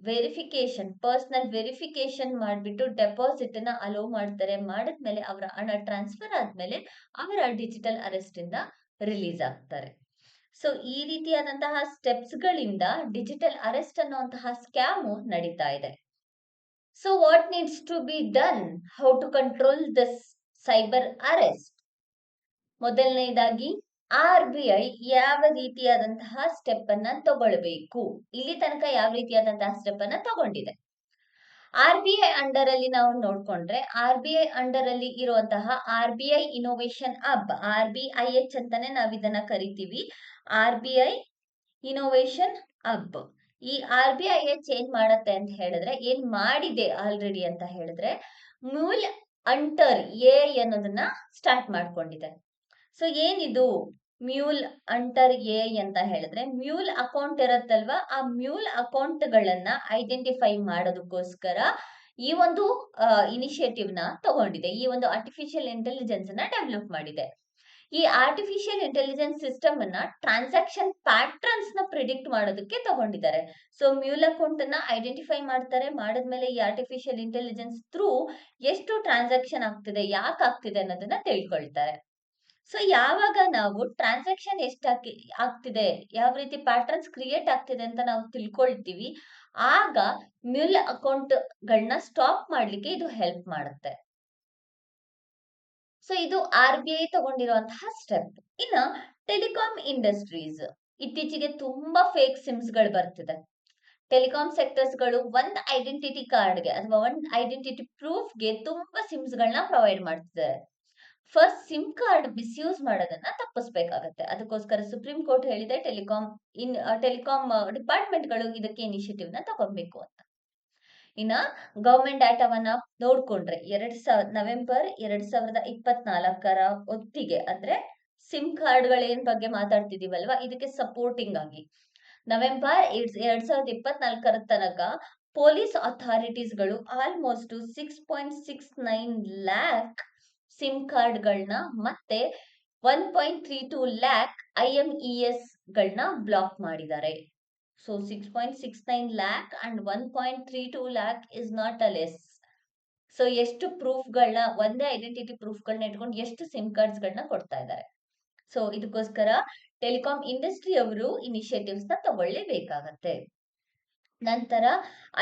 ವೆರಿಫಿಕೇಶನ್, ಪರ್ಸನಲ್ ವೆರಿಫಿಕೇಶನ್ ಮಾಡ್ಬಿಟ್ಟು ಡೆಪಾಸಿಟ್ ನ ಅಲೋ ಮಾಡ್ತಾರೆ. ಮಾಡಿದ್ಮೇಲೆ ಅವರ ಹಣ ಟ್ರಾನ್ಸ್ಫರ್ ಆದ್ಮೇಲೆ ಅವರ ಡಿಜಿಟಲ್ ಅರೆಸ್ಟ್ ಇಂದ ರಿಲೀಸ್ ಆಗ್ತಾರೆ. ಸೊ ಈ ರೀತಿಯಾದಂತಹ ಸ್ಟೆಪ್ಸ್ ಗಳಿಂದ ಡಿಜಿಟಲ್ ಅರೆಸ್ಟ್ ಅನ್ನುವಂತಹ ಸ್ಕ್ಯಾಮು ನಡೀತಾ ಇದೆ. So what needs to be done? How to control this cyber arrest? ಮೊದಲನೇದಾಗಿ RBI ಯಾವ ರೀತಿಯಾದಂತಹ ಸ್ಟೆಪ್ ಅನ್ನ ತಗೊಳ್ಬೇಕು? ಇಲ್ಲಿ ತನಕ ಯಾವ ರೀತಿಯಾದಂತಹ ಸ್ಟೆಪ್ ಅನ್ನ ತಗೊಂಡಿದೆ? RBI ಅಂಡರ್ ಅಲ್ಲಿ ನಾವು ನೋಡ್ಕೊಂಡ್ರೆ, RBI ಅಂಡರ್ ಅಲ್ಲಿ ಇರುವಂತಹ RBI ಇನೋವೇಷನ್ ಹಬ್, RBIH ಅಂತಾನೆ ನಾವ್ ಇದನ್ನ ಕರಿತೀವಿ. RBI innovation hub. ಈ RBIH ಏನ್ ಮಾಡತ್ತೆ ಅಂತ ಹೇಳಿದ್ರೆ, ಏನ್ ಮಾಡಿದೆ ಆಲ್ರೆಡಿ ಅಂತ ಹೇಳಿದ್ರೆ, ಮ್ಯೂಲ್ ಅಂಟರ್ AI ಅನ್ನೋದನ್ನ ಸ್ಟಾರ್ಟ್ ಮಾಡ್ಕೊಂಡಿದೆ. ಸೊ ಏನಿದು ಮ್ಯೂಲ್ ಅಂಟರ್ AI ಅಂತ ಹೇಳಿದ್ರೆ, ಮ್ಯೂಲ್ ಅಕೌಂಟ್ ಇರತ್ತಲ್ವಾ, ಆ ಮ್ಯೂಲ್ ಅಕೌಂಟ್ ಗಳನ್ನ ಐಡೆಂಟಿಫೈ ಮಾಡೋದಕ್ಕೋಸ್ಕರ ಈ ಒಂದು ಇನಿಷಿಯೇಟಿವ್ ನ ತಗೊಂಡಿದೆ. ಈ ಒಂದು ಆರ್ಟಿಫಿಷಿಯಲ್ ಇಂಟೆಲಿಜೆನ್ಸ್ ನ ಡೆವಲಪ್ ಮಾಡಿದೆ. ಈ ಆರ್ಟಿಫಿಷಿಯಲ್ ಇಂಟೆಲಿಜೆನ್ಸ್ ಸಿಸ್ಟಮ್ ಅನ್ನ ಟ್ರಾನ್ಸಾಕ್ಷನ್ ಪ್ಯಾಟ್ರನ್ಸ್ ನ ಪ್ರಿಡಿಕ್ಟ್ ಮಾಡೋದಕ್ಕೆ ತಗೊಂಡಿದ್ದಾರೆ. ಸೊ ಮ್ಯೂಲ್ ಅಕೌಂಟ್ ಅನ್ನ ಐಡೆಂಟಿಫೈ ಮಾಡ್ತಾರೆ. ಮಾಡಿದ್ಮೇಲೆ ಈ ಆರ್ಟಿಫಿಷಿಯಲ್ ಇಂಟೆಲಿಜೆನ್ಸ್ ಥ್ರೂ ಎಷ್ಟು ಟ್ರಾನ್ಸಾಕ್ಷನ್ ಆಗ್ತಿದೆ, ಯಾಕೆ ಆಗ್ತಿದೆ ಅನ್ನೋದನ್ನ ತಿಳ್ಕೊಳ್ತಾರೆ. ಸೊ ಯಾವಾಗ ನಾವು ಟ್ರಾನ್ಸಾಕ್ಷನ್ ಆಗ್ತಿದೆ, ಯಾವ ರೀತಿ ಪ್ಯಾಟರ್ನ್ಸ್ ಕ್ರಿಯೇಟ್ ಆಗ್ತಿದೆ ಅಂತ ನಾವು ತಿಳ್ಕೊಳ್ತೀವಿ, ಆಗ ಮ್ಯೂಲ್ ಅಕೌಂಟ್ ಗಳನ್ನ ಸ್ಟಾಪ್ ಮಾಡ್ಲಿಕ್ಕೆ ಇದು ಹೆಲ್ಪ್ ಮಾಡುತ್ತೆ. ಸೊ ಇದು RBI ತಗೊಂಡಿರುವಂತಹ ಸ್ಟೆಪ್. ಇನ್ನ ಟೆಲಿಕಾಂ ಇಂಡಸ್ಟ್ರೀಸ್, ಇತ್ತೀಚೆಗೆ ತುಂಬಾ ಫೇಕ್ ಸಿಮ್ಸ್ ಗಳು ಬರ್ತಿದೆ. ಟೆಲಿಕಾಂ ಸೆಕ್ಟರ್ಸ್ ಗಳು ಒಂದ್ ಐಡೆಂಟಿಟಿ ಕಾರ್ಡ್ಗೆ ಅಥವಾ ಒಂದ್ ಐಡೆಂಟಿಟಿ ಪ್ರೂಫ್ಗೆ ತುಂಬಾ ಸಿಮ್ಸ್ ಗಳನ್ನ ಪ್ರೊವೈಡ್ ಮಾಡ್ತಿದ್ದಾರೆ. ಫಸ್ಟ್ ಸಿಮ್ ಕಾರ್ಡ್ ಮಿಸ್ಯೂಸ್ ಮಾಡೋದನ್ನ ತಪ್ಪಿಸ್ಬೇಕಾಗತ್ತೆ. ಅದಕ್ಕೋಸ್ಕರ ಸುಪ್ರೀಂ ಕೋರ್ಟ್ ಹೇಳಿದೆ ಟೆಲಿಕಾಂ ಡಿಪಾರ್ಟ್ಮೆಂಟ್ ಗಳು ಇದಕ್ಕೆ ಇನಿಷಿಯೇಟಿವ್ ನ ತಗೊಬೇಕು ಅಂತ. ಇನ್ನ ಗವರ್ಮೆಂಟ್ ಡಾಟಾವನ್ನ ನೋಡ್ಕೊಂಡ್ರೆ, ನವೆಂಬರ್ 2024 ಹೊತ್ತಿಗೆ, ಅಂದ್ರೆ ಸಿಮ್ ಕಾರ್ಡ್ ಏನ್ ಬಗ್ಗೆ ಮಾತಾಡ್ತಿದೀವಲ್ವಾ, ಇದಕ್ಕೆ ಸಪೋರ್ಟಿಂಗ್ ಆಗಿ ನವೆಂಬರ್ 2024 ತನಕ ಪೊಲೀಸ್ ಅಥಾರಿಟೀಸ್ಗಳು ಆಲ್ಮೋಸ್ಟ್ 6.69 ಲ್ಯಾಕ್ ಸಿಮ್ ಕಾರ್ಡ್ಗಳನ್ನ ಮತ್ತೆ 1.32 ಲ್ಯಾಕ್ IMES ಗಳನ್ನ ಬ್ಲಾಕ್ ಮಾಡಿದ್ದಾರೆ. So 6.69 lac and 1.32 lac is not a less. So ಎಷ್ಟು ಪ್ರೂಫ್ಗಳನ್ನ, ಒಂದೇ ಐಡೆಂಟಿಟಿ ಪ್ರೂಫ್ಗಳನ್ನ ಇಟ್ಕೊಂಡು ಎಷ್ಟು ಸಿಮ್ ಕಾರ್ಡ್ಸ್ ಗಳನ್ನ ಕೊಡ್ತಾ ಇದ್ದಾರೆ. ಸೊ ಇದಕ್ಕೋಸ್ಕರ ಟೆಲಿಕಾಂ ಇಂಡಸ್ಟ್ರಿ ಅವರು ಇನಿಷಿಯೇಟಿವ್ಸ್ ನ ತಗೊಳ್ಳೇಬೇಕಾಗತ್ತೆ. ನಂತರ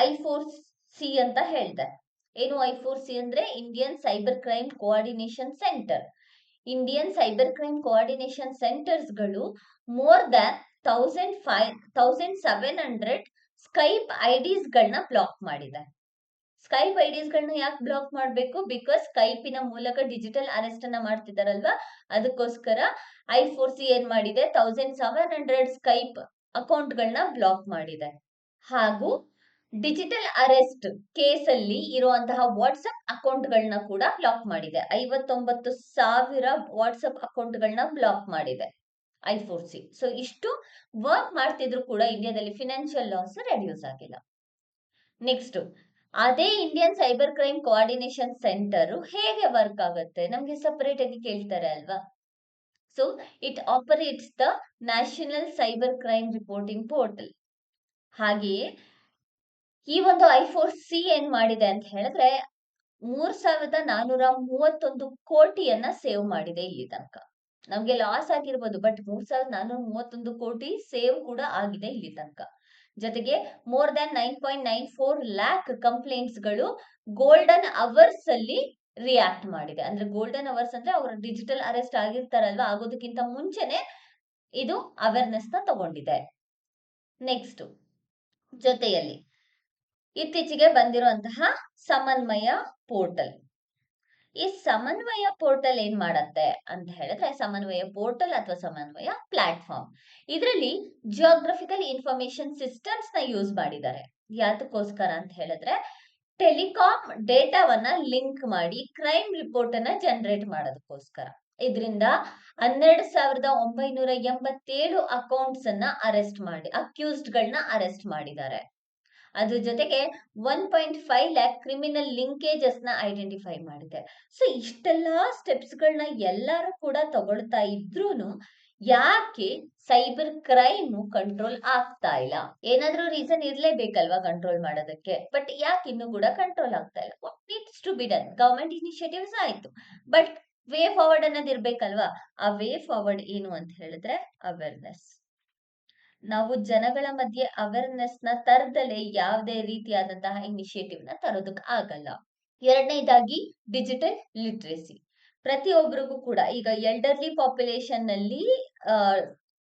I4C ಅಂತ ಹೇಳ್ದೆ. ಏನು I4C ಅಂದ್ರೆ Indian cyber crime coordination centre. Indian cyber crime coordination centres ಗಳು ಮೋರ್ ದನ್ 1700 ಸ್ಕೈಪ್ ಐಡಿಸ್ ಗಳನ್ನ ಬ್ಲಾಕ್ ಮಾಡಿದೆ. ಸ್ಕೈಪ್ ಐಡಿಸ್ ಗಳನ್ನ ಯಾಕೆ ಬ್ಲಾಕ್ ಮಾಡಬೇಕು? ಬಿಕಾಸ್ ಸ್ಕೈಪಿನ ಮೂಲಕ ಡಿಜಿಟಲ್ ಅರೆಸ್ಟ್ ಅನ್ನ ಮಾಡ್ತಿದಾರಲ್ವಾ, ಅದಕ್ಕೋಸ್ಕರ I4C ಏನ್ ಮಾಡಿದೆ, 1700 ಸ್ಕೈಪ್ ಅಕೌಂಟ್ ಗಳನ್ನ ಬ್ಲಾಕ್ ಮಾಡಿದೆ. ಹಾಗೂ ಡಿಜಿಟಲ್ ಅರೆಸ್ಟ್ ಕೇಸಲ್ಲಿ ಇರುವಂತಹ ವಾಟ್ಸ್ಆಪ್ ಅಕೌಂಟ್ ಗಳನ್ನ ಕೂಡ ಬ್ಲಾಕ್ ಮಾಡಿದೆ. 59,000 ವಾಟ್ಸ್ಆಪ್ ಅಕೌಂಟ್ ಗಳನ್ನ ಬ್ಲಾಕ್ ಮಾಡಿದೆ I4C. ಸೊ ಇಷ್ಟು ವರ್ಕ್ ಮಾಡ್ತಿದ್ರು ಕೂಡ ಇಂಡಿಯಾದಲ್ಲಿ ಫಿನಾನ್ಷಿಯಲ್ ಲಾಸ್ ರೆಡ್ಯೂಸ್ ಆಗಿಲ್ಲ. ನೆಕ್ಸ್ಟ್, ಅದೇ Indian cyber crime coordination centre ಹೇಗೆ ವರ್ಕ್ ಆಗುತ್ತೆ? ನಮ್ಗೆ ಸಪರೇಟ್ ಆಗಿ ಕೇಳ್ತಾರೆ ಅಲ್ವಾ. So it operates the national cyber crime reporting portal. ಹಾಗೆಯೇ ಈ ಒಂದು I4C ಏನ್ ಮಾಡಿದೆ ಅಂತ ಹೇಳಿದ್ರೆ 3,431 ಕೋಟಿಯನ್ನ ಸೇವ್ ಮಾಡಿದೆ ಇಲ್ಲಿ ತನಕ. ನಮ್ಗೆ ಲಾಸ್ ಆಗಿರ್ಬೋದು, ಬಟ್ 3,431 ಕೋಟಿ ಸೇವ್ ಕೂಡ ಆಗಿದೆ ಇಲ್ಲಿ ತನಕ. ಜೊತೆಗೆ ಮೋರ್ ದನ್ 9.94 ಲ್ಯಾಕ್ ಕಂಪ್ಲೇಂಟ್ಸ್ ಗಳು ಗೋಲ್ಡನ್ ಅವರ್ಸ್ ಅಲ್ಲಿ ರಿಯಾಕ್ಟ್ ಮಾಡಿದೆ. ಅಂದ್ರೆ ಗೋಲ್ಡನ್ ಅವರ್ಸ್ ಅಂದ್ರೆ ಅವರು ಡಿಜಿಟಲ್ ಅರೆಸ್ಟ್ ಆಗಿರ್ತಾರಲ್ವಾ, ಆಗೋದಕ್ಕಿಂತ ಮುಂಚೆನೆ ಇದು ಅವೇರ್ನೆಸ್ ನ ತಗೊಂಡಿದೆ. ನೆಕ್ಸ್ಟ್, ಜೊತೆಯಲ್ಲಿ ಇತ್ತೀಚೆಗೆ ಬಂದಿರುವಂತಹ ಸಮನ್ವಯ ಪೋರ್ಟಲ್. ಈ ಸಮನ್ವಯ ಪೋರ್ಟಲ್ ಏನ್ ಮಾಡತ್ತೆ ಅಂತ ಹೇಳಿದ್ರೆ, ಸಮನ್ವಯ ಪೋರ್ಟಲ್ ಅಥವಾ ಸಮನ್ವಯ ಪ್ಲಾಟ್ಫಾರ್ಮ್, ಇದರಲ್ಲಿ ಜಿಯೋಗ್ರಫಿಕಲ್ ಇನ್ಫಾರ್ಮೇಶನ್ ಸಿಸ್ಟಮ್ಸ್ ನ ಯೂಸ್ ಮಾಡಿದ್ದಾರೆ. ಯಾತಕ್ಕೋಸ್ಕರ ಅಂತ ಹೇಳಿದ್ರೆ, ಟೆಲಿಕಾಂ ಡೇಟಾವನ್ನ ಲಿಂಕ್ ಮಾಡಿ ಕ್ರೈಮ್ ರಿಪೋರ್ಟ್ ಅನ್ನ ಜನರೇಟ್ ಮಾಡೋದಕ್ಕೋಸ್ಕರ. ಇದರಿಂದ 12,987 ಅಕೌಂಟ್ಸ್ ಅನ್ನ ಅರೆಸ್ಟ್ ಮಾಡಿ, ಅಕ್ಯೂಸ್ಡ್ ಗಳನ್ನ ಅರೆಸ್ಟ್ ಮಾಡಿದ್ದಾರೆ. ಅದ್ರ ಜೊತೆಗೆ 1.5 ಲ್ಯಾಕ್ ಕ್ರಿಮಿನಲ್ ಲಿಂಕೇಜಸ್ ನ ಐಡೆಂಟಿಫೈ ಮಾಡಿದೆ. ಸೊ ಇಷ್ಟೆಲ್ಲಾ ಸ್ಟೆಪ್ಸ್ ಗಳನ್ನ ಎಲ್ಲರೂ ಕೂಡ ತಗೊಳ್ತಾ ಇದ್ರೂನು ಯಾಕೆ ಸೈಬರ್ ಕ್ರೈಮ್ ಕಂಟ್ರೋಲ್ ಆಗ್ತಾ ಇಲ್ಲ? ಏನಾದ್ರೂ ರೀಸನ್ ಇರ್ಲೇಬೇಕಲ್ವಾ ಕಂಟ್ರೋಲ್ ಮಾಡೋದಕ್ಕೆ. ಬಟ್ ಯಾಕೆ ಇನ್ನು ಕೂಡ ಕಂಟ್ರೋಲ್ ಆಗ್ತಾ ಇಲ್ಲ? What needs to be done? Government initiatives ಆಯ್ತು, ಬಟ್ ವೇ ಫಾರ್ವರ್ಡ್ ಅನ್ನೋದು ಇರ್ಬೇಕಲ್ವಾ. ಆ ವೇ ಫಾರ್ವರ್ಡ್ ಏನು ಅಂತ ಹೇಳಿದ್ರೆ ಅವೇರ್ನೆಸ್. ನಾವು ಜನಗಳ ಮಧ್ಯೆ ಅವೇರ್ನೆಸ್ ನ ತರದಲ್ಲೇ ಯಾವುದೇ ರೀತಿಯಾದಂತಹ ಇನಿಷಿಯೇಟಿವ್ ನ ತರೋದಕ್ಕೆ ಆಗಲ್ಲ. ಎರಡನೇದಾಗಿ ಡಿಜಿಟಲ್ ಲಿಟ್ರೇಸಿ. ಪ್ರತಿಯೊಬ್ಬರಿಗೂ ಕೂಡ ಈಗ ಎಲ್ಡರ್ಲಿ ಪಾಪ್ಯುಲೇಷನ್ ನಲ್ಲಿ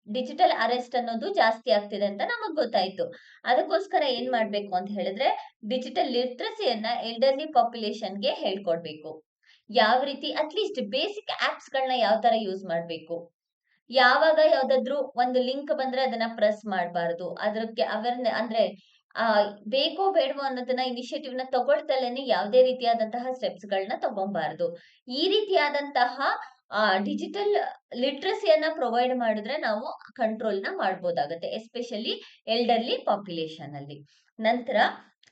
ಡಿಜಿಟಲ್ ಅರೆಸ್ಟ್ ಅನ್ನೋದು ಜಾಸ್ತಿ ಆಗ್ತಿದೆ ಅಂತ ನಮಗ್ ಗೊತ್ತಾಯ್ತು. ಅದಕ್ಕೋಸ್ಕರ ಏನ್ ಮಾಡ್ಬೇಕು ಅಂತ ಹೇಳಿದ್ರೆ, ಡಿಜಿಟಲ್ ಲಿಟ್ರಸಿಯನ್ನ ಎಲ್ಡರ್ಲಿ ಪಾಪ್ಯುಲೇಷನ್ಗೆ ಹೇಳ್ಕೊಡ್ಬೇಕು. ಯಾವ ರೀತಿ ಅಟ್ಲೀಸ್ಟ್ ಬೇಸಿಕ್ ಆಪ್ಸ್ ಗಳನ್ನ ಯಾವ ತರ ಯೂಸ್ ಮಾಡ್ಬೇಕು, ಯಾವಾಗ ಯಾವ್ದಾದ್ರು ಒಂದು ಲಿಂಕ್ ಬಂದ್ರೆ ಅದನ್ನ ಪ್ರೆಸ್ ಮಾಡಬಾರದು, ಅದಕ್ಕೆ ಅವೇರ್ನೆಸ್ ಅಂದ್ರೆ ಬೇಕೋ ಬೇಡವೋ ಅನ್ನೋದನ್ನ ಇನಿಷಿಯೇಟಿವ್ ನ ತಗೊಳ್ತಲೇನೆ ಯಾವುದೇ ರೀತಿಯಾದಂತಹ ಸ್ಟೆಪ್ಸ್ ಗಳನ್ನ ತಗೊಬಾರದು. ಈ ರೀತಿಯಾದಂತಹ ಡಿಜಿಟಲ್ ಲಿಟ್ರಸಿಯನ್ನ ಪ್ರೊವೈಡ್ ಮಾಡಿದ್ರೆ ನಾವು ಕಂಟ್ರೋಲ್ ನ ಮಾಡಬಹುದಾಗತ್ತೆ, ಎಸ್ಪೆಷಲಿ ಎಲ್ಡರ್ಲಿ ಪಾಪ್ಯುಲೇಷನ್ ಅಲ್ಲಿ. ನಂತರ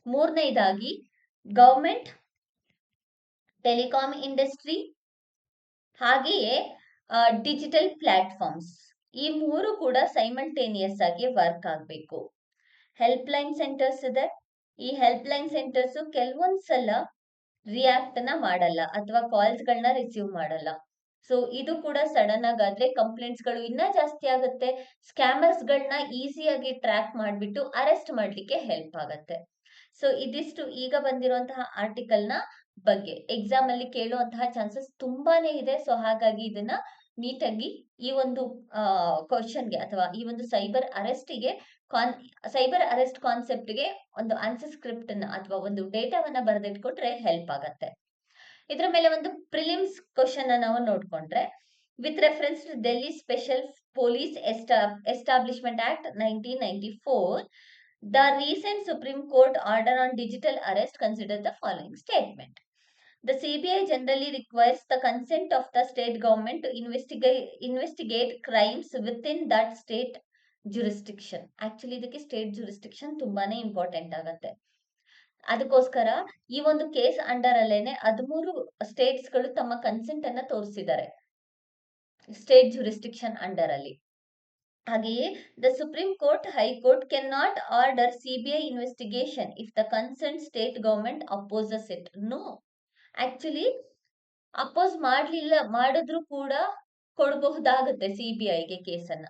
ಮೂರನೇದಾಗಿ ಗವರ್ಮೆಂಟ್, ಟೆಲಿಕಾಂ ಇಂಡಸ್ಟ್ರಿ ಹಾಗೆಯೇ ಡಿಜಿಟಲ್ ಪ್ಲಾಟ್ಫಾರ್ಮ್ಸ್, ಈ ಮೂರು ಕೂಡ ಸೈಮಲ್ಟೇನಿಯಸ್ ಆಗಿ ವರ್ಕ್ ಆಗಬೇಕು. ಹೆಲ್ಪ್ ಲೈನ್ ಸೆಂಟರ್ಸ್ ಇದೆ. ಈ ಹೆಲ್ಪ್ ಲೈನ್ ಸೆಂಟರ್ಸ್ ಕೆಲವೊಂದ್ಸಲ ರಿಯಾಕ್ಟ್ ನ ಮಾಡಲ್ಲ ಅಥವಾ ಕಾಲ್ಸ್ ಗಳನ್ನ ರಿಸೀವ್ ಮಾಡಲ್ಲ. ಸೊ ಇದು ಕೂಡ ಸಡನ್ ಆಗಾದ್ರೆ ಕಂಪ್ಲೇಂಟ್ಸ್ ಗಳು ಇನ್ನ ಜಾಸ್ತಿ ಆಗುತ್ತೆ. ಸ್ಕ್ಯಾಮರ್ಸ್ ಗಳನ್ನ ಈಸಿಯಾಗಿ ಟ್ರ್ಯಾಕ್ ಮಾಡ್ಬಿಟ್ಟು ಅರೆಸ್ಟ್ ಮಾಡ್ಲಿಕ್ಕೆ ಹೆಲ್ಪ್ ಆಗತ್ತೆ. ಸೊ ಇದಿಷ್ಟು ಈಗ ಬಂದಿರುವಂತಹ ಆರ್ಟಿಕಲ್ ನ ಬಗ್ಗೆ ಎಕ್ಸಾಮ್ ಅಲ್ಲಿ ಕೇಳುವಂತಹ ಚಾನ್ಸಸ್ ತುಂಬಾನೇ ಇದೆ. ಸೊ ಹಾಗಾಗಿ ಇದನ್ನ ನೀಟಾಗಿ ಈ ಒಂದು ಕ್ವಶನ್ಗೆ ಅಥವಾ ಈ ಒಂದು ಸೈಬರ್ ಅರೆಸ್ಟ್ ಕಾನ್ಸೆಪ್ಟ್ ಗೆ ಒಂದು ಆನ್ಸರ್ ಸ್ಕ್ರಿಪ್ಟ್ ಅನ್ನ ಅಥವಾ ಒಂದು ಡೇಟಾವನ್ನ ಬರೆದಿಟ್ಕೊಟ್ರೆ ಹೆಲ್ಪ್ ಆಗತ್ತೆ. ಇದ್ರ ಮೇಲೆ ಒಂದು ಪ್ರಿಲಿಮ್ಸ್ ಕ್ವಶನ್ ನಾವು ನೋಡ್ಕೊಂಡ್ರೆ, with reference to Delhi special police establishment act 1994, the recent Supreme Court order on digital arrest consider the following statement. The CBI generally requires the consent of the state government to investigate crimes within that state jurisdiction. Actually ಇದಕ್ಕೆ state jurisdiction ತುಂಬಾನೇ important ಆಗತ್ತೆ. ಅದಕ್ಕೋಸ್ಕರ ಈ ಒಂದು case under ಅಲ್ಲೇನೆ 13 States ಗಳು ತಮ್ಮ consent ಅನ್ನ ತೋರಿಸಿದ್ದಾರೆ ಸ್ಟೇಟ್ ಜುರಿಸ್ಡಿಕ್ಷನ್ ಅಂಡರ್ ಅಲ್ಲಿ. ಹಾಗೆಯೇ the supreme court high court can not order CBI investigation if the concern state government opposes it. No, actually oppose ಮಾಡಿದ್ರು ಕೂಡ ಕೊಡಬಹುದಾಗುತ್ತೆ ಸಿಬಿಐಗೆ ಕೇಸನ್ನ.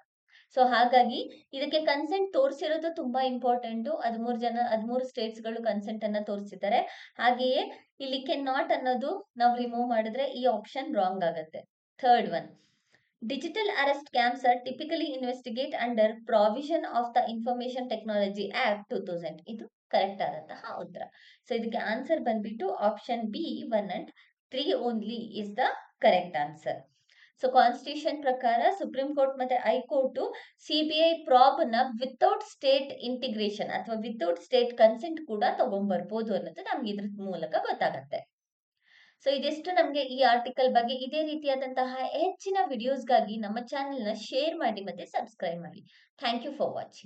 ಸೊ ಹಾಗಾಗಿ ಇದಕ್ಕೆ ಕನ್ಸೆಂಟ್ ತೋರಿಸಿರೋದು ತುಂಬಾ ಇಂಪಾರ್ಟೆಂಟ್. 13 ಸ್ಟೇಟ್ಸ್ ಗಳು ಕನ್ಸೆಂಟ್ ಅನ್ನ ತೋರಿಸಿದ್ದಾರೆ. ಹಾಗೆಯೇ ಇಲ್ಲಿ ಕೆನ್ ನಾಟ್ ಅನ್ನೋದು ನಾವು ರಿಮೂವ್ ಮಾಡಿದ್ರೆ ಈ ಆಪ್ಷನ್ ರಾಂಗ್ ಆಗುತ್ತೆ. Third one, digital arrest scams are typically investigate under provision of the information technology act 2000. ಇದು ಕರೆಕ್ಟ್ ಆದಂತಹ ಉತ್ತರ. ಸೊ ಇದಕ್ಕೆ ಆನ್ಸರ್ ಬಂದ್ಬಿಟ್ಟು option B 1 and 3 only is the correct answer. So constitution ಪ್ರಕಾರ supreme court ಮತ್ತೆ high court CBI probe ನ without state integration ಅಥವಾ without state consent ಕೂಡ ತಗೊಂಡ್ಬರ್ಬೋದು ಅನ್ನೋದು ನಮ್ಗೆ ಇದ್ರ ಮೂಲಕ ಗೊತ್ತಾಗತ್ತೆ. ಸೊ ಇದಿಷ್ಟು ನಮ್ಗೆ ಈ ಆರ್ಟಿಕಲ್ ಬಗ್ಗೆ. ಇದೇ ರೀತಿಯಾದಂತಹ ಹೆಚ್ಚಿನ ವಿಡಿಯೋಸ್ಗಾಗಿ ನಮ್ಮ ಚಾನೆಲ್ ನ ಶೇರ್ ಮಾಡಿ ಮತ್ತೆ ಸಬ್ಸ್ಕ್ರೈಬ್ ಮಾಡಿ. Thank you for watching.